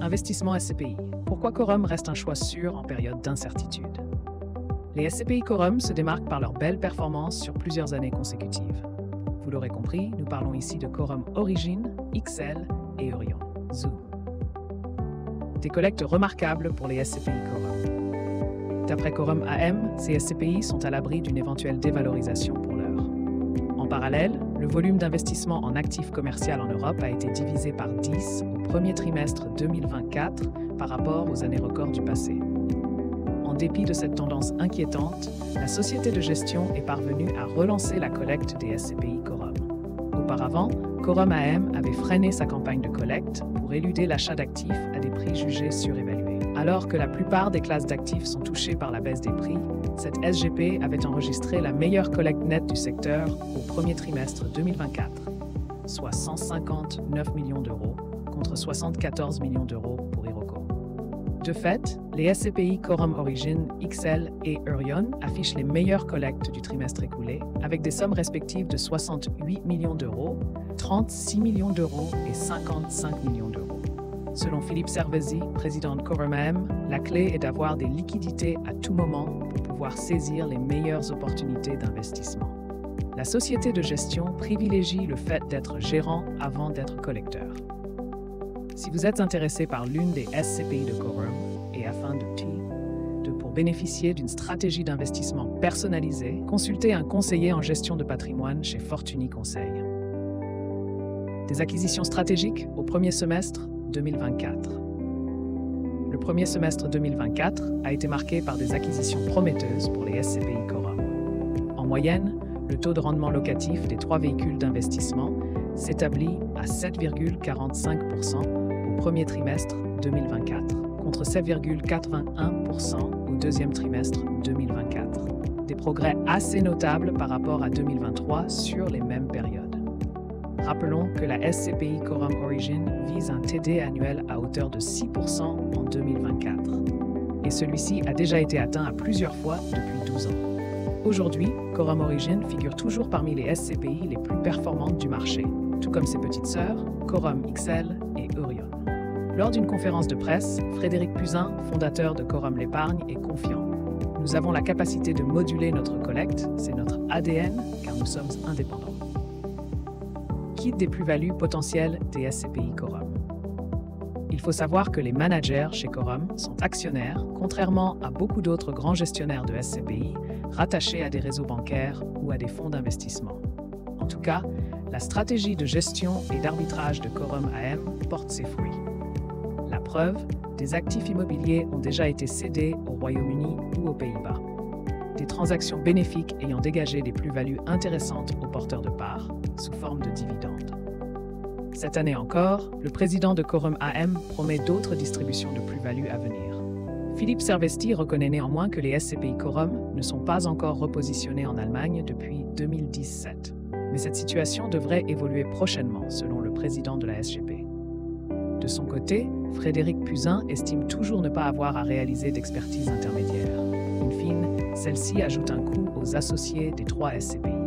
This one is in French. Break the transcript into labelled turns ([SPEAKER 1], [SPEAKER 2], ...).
[SPEAKER 1] Investissement SCPI. Pourquoi Quorum reste un choix sûr en période d'incertitude? Les SCPI Quorum se démarquent par leur belle performance sur plusieurs années consécutives. Vous l'aurez compris, nous parlons ici de Quorum Origin, XL et Orion, Zoo. Des collectes remarquables pour les SCPI Quorum. D'après Quorum AM, ces SCPI sont à l'abri d'une éventuelle dévalorisation pour l'heure. En parallèle, le volume d'investissement en actifs commerciaux en Europe a été divisé par 10 au premier trimestre 2024 par rapport aux années records du passé. En dépit de cette tendance inquiétante, la société de gestion est parvenue à relancer la collecte des SCPI Quorum. Auparavant, Quorum AM avait freiné sa campagne de collecte pour éluder l'achat d'actifs à des prix jugés surévalués. Alors que la plupart des classes d'actifs sont touchées par la baisse des prix, cette SGP avait enregistré la meilleure collecte nette du secteur au premier trimestre 2024, soit 159 millions d'euros contre 74 millions d'euros pour Iroko. De fait, les SCPI Quorum Origin, XL et Orion affichent les meilleures collectes du trimestre écoulé, avec des sommes respectives de 68 millions d'euros, 36 millions d'euros et 55 millions d'euros. Selon Philippe Servesi, président de Quorum AM, la clé est d'avoir des liquidités à tout moment pour pouvoir saisir les meilleures opportunités d'investissement. La société de gestion privilégie le fait d'être gérant avant d'être collecteur. Si vous êtes intéressé par l'une des SCPI de Quorum et afin pour bénéficier d'une stratégie d'investissement personnalisée, consultez un conseiller en gestion de patrimoine chez Fortuny Conseil. Des acquisitions stratégiques au premier semestre 2024. Le premier semestre 2024 a été marqué par des acquisitions prometteuses pour les SCPI Quorum. En moyenne, le taux de rendement locatif des 3 véhicules d'investissement s'établit à 7,45% au premier trimestre 2024, contre 7,81% au deuxième trimestre 2024. Des progrès assez notables par rapport à 2023 sur les mêmes périodes. Rappelons que la SCPI Quorum Origin vise un TD annuel à hauteur de 6% en 2024. Et celui-ci a déjà été atteint à plusieurs fois depuis 12 ans. Aujourd'hui, Quorum Origin figure toujours parmi les SCPI les plus performantes du marché, tout comme ses petites sœurs, Quorum XL et Orion. Lors d'une conférence de presse, Frédéric Puzin, fondateur de Quorum l'Épargne, est confiant. Nous avons la capacité de moduler notre collecte, c'est notre ADN, car nous sommes indépendants. Guide des plus-values potentielles des SCPI Quorum. Il faut savoir que les managers chez Quorum sont actionnaires, contrairement à beaucoup d'autres grands gestionnaires de SCPI rattachés à des réseaux bancaires ou à des fonds d'investissement. En tout cas, la stratégie de gestion et d'arbitrage de Quorum AM porte ses fruits. La preuve, des actifs immobiliers ont déjà été cédés au Royaume-Uni ou aux Pays-Bas. Des transactions bénéfiques ayant dégagé des plus-values intéressantes aux porteurs de parts, sous forme de dividendes. Cette année encore, le président de Quorum AM promet d'autres distributions de plus-values à venir. Philippe Servesti reconnaît néanmoins que les SCPI Quorum ne sont pas encore repositionnés en Allemagne depuis 2017. Mais cette situation devrait évoluer prochainement, selon le président de la SGP. De son côté, Frédéric Puzin estime toujours ne pas avoir à réaliser d'expertise intermédiaire. In fine, celle-ci ajoute un coût aux associés des 3 SCPI.